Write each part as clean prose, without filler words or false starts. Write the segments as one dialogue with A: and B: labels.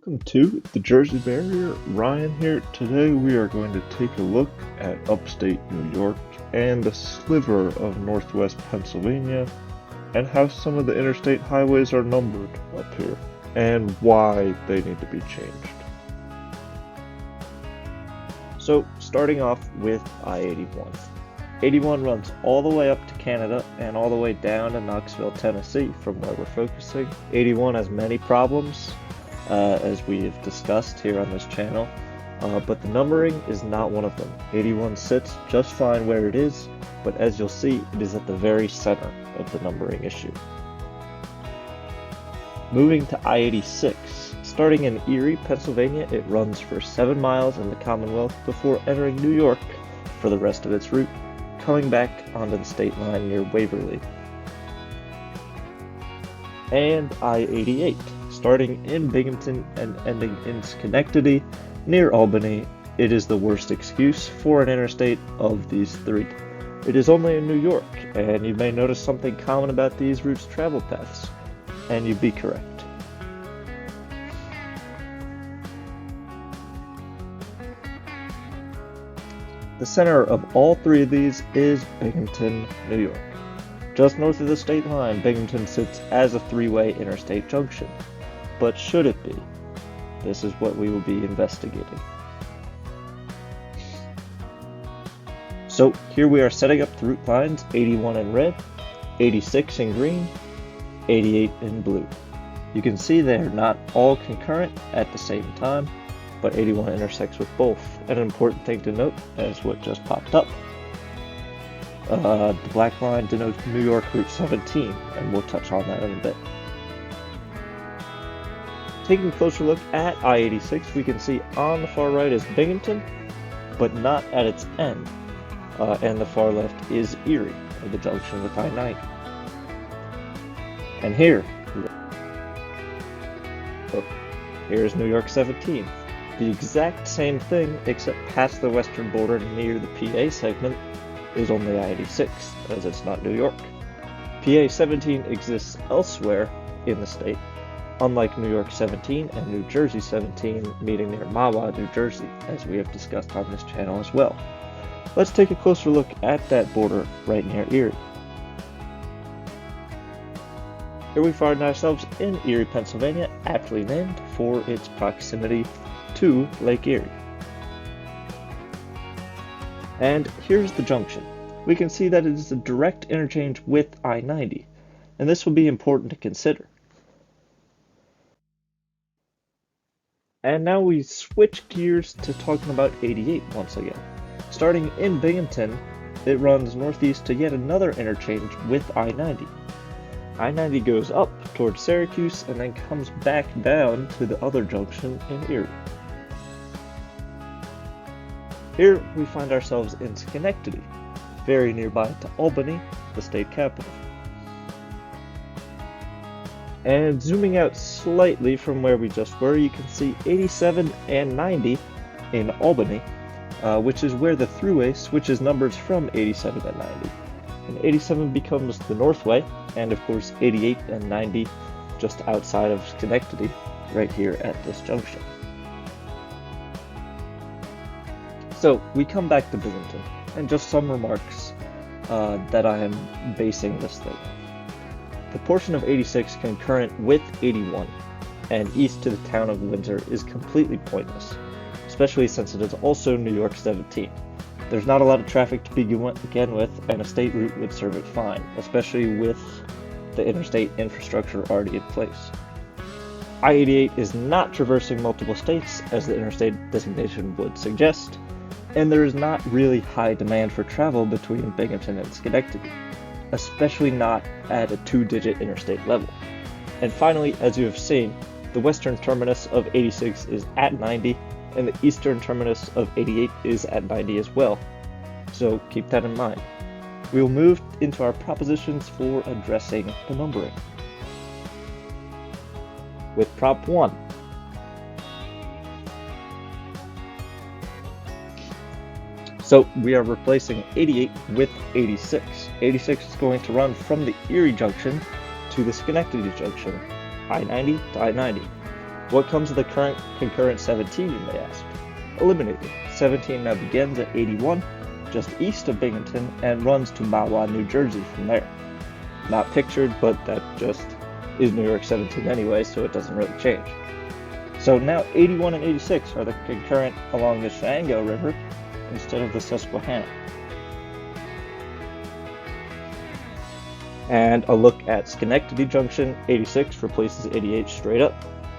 A: Welcome to the Jersey Barrier. Ryan here. Today we are going to take a look at upstate New York and the sliver of northwest Pennsylvania and how some of the interstate highways are numbered up here and why they need to be changed. So starting off with I-81. 81 runs all the way up to Canada and all the way down to Knoxville, Tennessee from where we're focusing. 81 has many problems, as we have discussed here on this channel, but the numbering is not one of them. 81 sits just fine where it is, but as you'll see, it is at the very center of the numbering issue. Moving to I-86. Starting in Erie, Pennsylvania, it runs for 7 miles in the Commonwealth before entering New York for the rest of its route, coming back onto the state line near Waverly. And I-88. Starting in Binghamton and ending in Schenectady, near Albany, it is the worst excuse for an interstate of these three. It is only in New York, and you may notice something common about these routes' travel paths, and you'd be correct. The center of all three of these is Binghamton, New York. Just north of the state line, Binghamton sits as a three-way interstate junction. But should it be? This is what we will be investigating. So here we are setting up the route lines: 81 in red, 86 in green, 88 in blue. You can see they are not all concurrent at the same time, but 81 intersects with both. An important thing to note is what just popped up. The black line denotes New York Route 17, and we'll touch on that in a bit. Taking a closer look at I-86, we can see on the far right is Binghamton, but not at its end, and the far left is Erie, or the junction with I-90. And here's New York 17. The exact same thing, except past the western border near the PA segment is only I-86, as it's not New York. PA 17 exists elsewhere in the state, unlike New York 17 and New Jersey 17 meeting near Mahwah, New Jersey, as we have discussed on this channel as well. Let's take a closer look at that border right near Erie. Here we find ourselves in Erie, Pennsylvania, aptly named for its proximity to Lake Erie. And here's the junction. We can see that it is a direct interchange with I-90, and this will be important to consider. And now we switch gears to talking about 88 once again. Starting in Binghamton, it runs northeast to yet another interchange with I-90. I-90 goes up towards Syracuse and then comes back down to the other junction in Erie. Here we find ourselves in Schenectady, very nearby to Albany, the state capital. And zooming out slightly from where we just were, you can see 87 and 90 in Albany, which is where the thruway switches numbers from 87 and 90. And 87 becomes the Northway, and of course 88 and 90 just outside of Schenectady, right here at this junction. So we come back to Binghamton, and just some remarks that I am basing this thing on. The portion of 86 concurrent with 81 and east to the town of Windsor is completely pointless, especially since it is also New York 17. There's not a lot of traffic to begin with, and a state route would serve it fine, especially with the interstate infrastructure already in place. I-88 is not traversing multiple states, as the interstate designation would suggest, and there is not really high demand for travel between Binghamton and Schenectady, especially not at a 2-digit interstate level. And finally, as you have seen, the western terminus of 86 is at 90, and the eastern terminus of 88 is at 90 as well. So keep that in mind. We will move into our propositions for addressing the numbering. With Prop 1. So we are replacing 88 with 86. 86 is going to run from the Erie junction to the Schenectady junction, I-90 to I-90. What comes of the current concurrent 17, you may ask? Eliminated. 17 now begins at 81, just east of Binghamton, and runs to Mahwah, New Jersey from there. Not pictured, but that just is New York 17 anyway, so it doesn't really change. So now 81 and 86 are the concurrent along the Shenango River instead of the Susquehanna. And a look at Schenectady Junction, 86 replaces 88 straight up.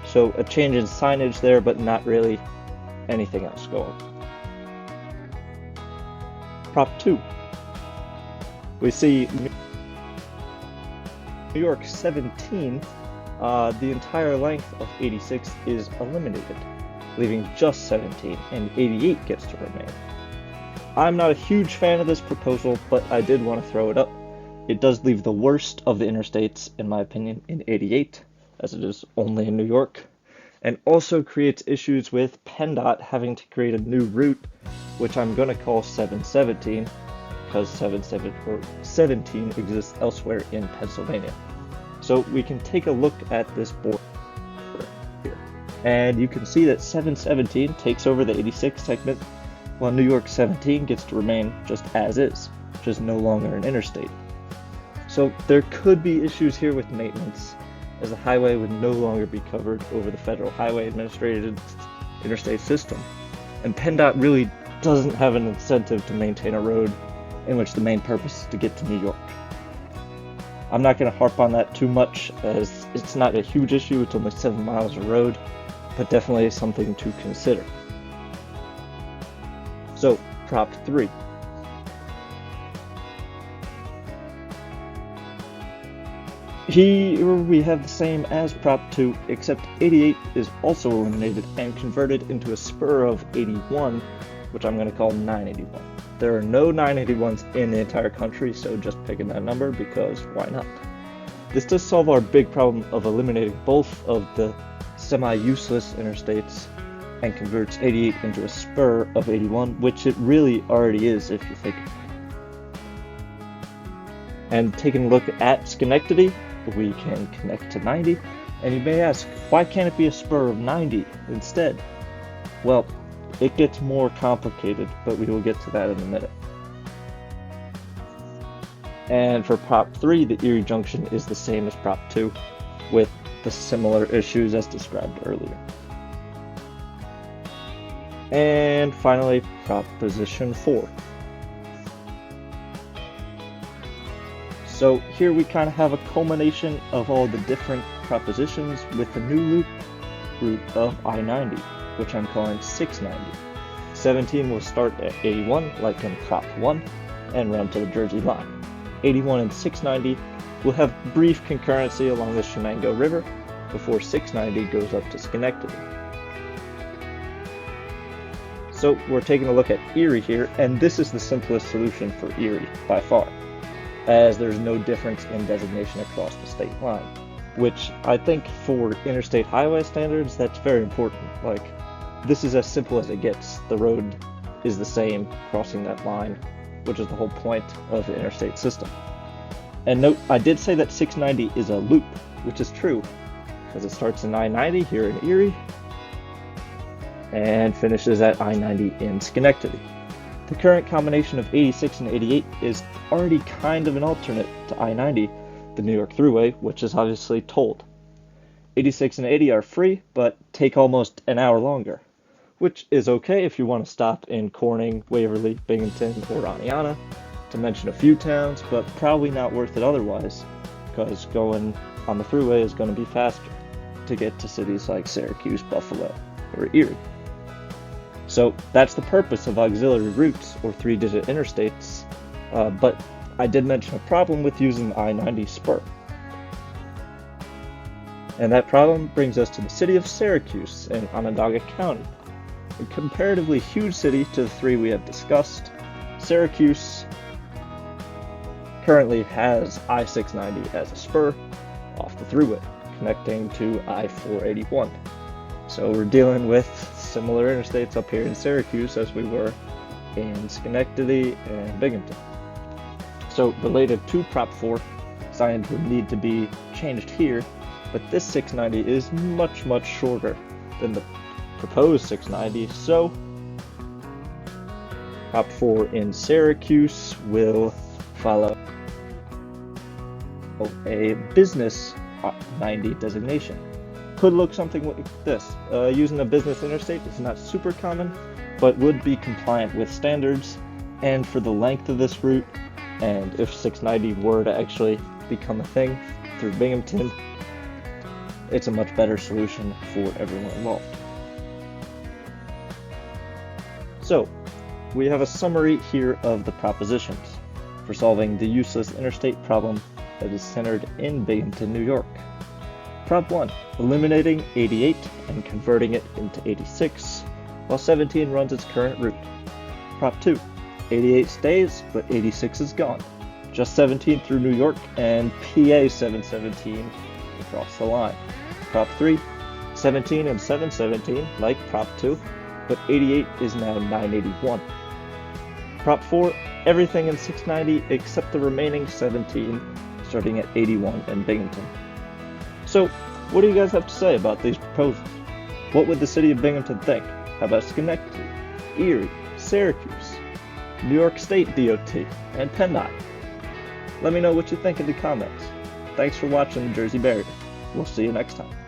A: So a change in signage there, but not really anything else going. Prop 2. We see New York 17, the entire length of 86 is eliminated, leaving just 17, and 88 gets to remain. I'm not a huge fan of this proposal, but I did want to throw it up. It does leave the worst of the interstates, in my opinion, in 88, as it is only in New York, and also creates issues with PennDOT having to create a new route, which I'm going to call 717, because 17 exists elsewhere in Pennsylvania. So we can take a look at this board here, and you can see that 717 takes over the 86 segment, while New York 17 gets to remain just as is, which is no longer an interstate. So there could be issues here with maintenance, as the highway would no longer be covered over the Federal Highway Administrated interstate system, and PennDOT really doesn't have an incentive to maintain a road in which the main purpose is to get to New York. I'm not going to harp on that too much, as it's not a huge issue, it's only 7 miles of road, but definitely something to consider. So, Prop 3. Here we have the same as Prop 2, except 88 is also eliminated and converted into a spur of 81, which I'm going to call 981. There are no 981s in the entire country, so just picking that number because why not? This does solve our big problem of eliminating both of the semi-useless interstates and converts 88 into a spur of 81, which it really already is if you think. And taking a look at Schenectady, we can connect to 90, and you may ask, why can't it be a spur of 90 instead? Well, it gets more complicated, but we will get to that in a minute. And for Prop 3, the Erie Junction is the same as Prop 2, with the similar issues as described earlier. And finally, Proposition 4. So here we kind of have a culmination of all the different propositions with the new route of I-90, which I'm calling 690. 17 will start at 81, like in Prop 1, and run to the Jersey line. 81 and 690 will have brief concurrency along the Shenango River before 690 goes up to Schenectady. So we're taking a look at Erie here, and this is the simplest solution for Erie by far, as there's no difference in designation across the state line, which I think for interstate highway standards, that's very important. Like, this is as simple as it gets. The road is the same crossing that line, which is the whole point of the interstate system. And note, I did say that 690 is a loop, which is true, because it starts in I-90 here in Erie, and finishes at I-90 in Schenectady. The current combination of 86 and 88 is already kind of an alternate to I-90, the New York Thruway, which is obviously tolled. 86 and 80 are free, but take almost an hour longer, which is okay if you want to stop in Corning, Waverly, Binghamton, or Aniana, to mention a few towns, but probably not worth it otherwise, because going on the Thruway is going to be faster to get to cities like Syracuse, Buffalo, or Erie. So that's the purpose of auxiliary routes or 3-digit interstates, but I did mention a problem with using the I-90 spur. And that problem brings us to the city of Syracuse in Onondaga County, a comparatively huge city to the three we have discussed. Syracuse currently has I-690 as a spur off the thruway, connecting to I-481. So we're dealing with similar interstates up here in Syracuse as we were in Schenectady and Binghamton. So related to Prop 4, signage would need to be changed here but this 690 is much, much shorter than the proposed 690, so Prop 4 in Syracuse will follow a business 90 designation. Could look something like this. Using a business interstate is not super common, but would be compliant with standards, and for the length of this route, and if 690 were to actually become a thing through Binghamton, it's a much better solution for everyone involved. So, we have a summary here of the propositions for solving the useless interstate problem that is centered in Binghamton, New York. Prop 1, eliminating 88 and converting it into 86, while 17 runs its current route. Prop 2, 88 stays, but 86 is gone. Just 17 through New York and PA 717 across the line. Prop 3, 17 and 717, like Prop 2, but 88 is now 981. Prop 4, everything in 690 except the remaining 17, starting at 81 in Binghamton. So, what do you guys have to say about these proposals? What would the city of Binghamton think? How about Schenectady, Erie, Syracuse, New York State DOT, and PennDOT? Let me know what you think in the comments. Thanks for watching the Jersey Barrier. We'll see you next time.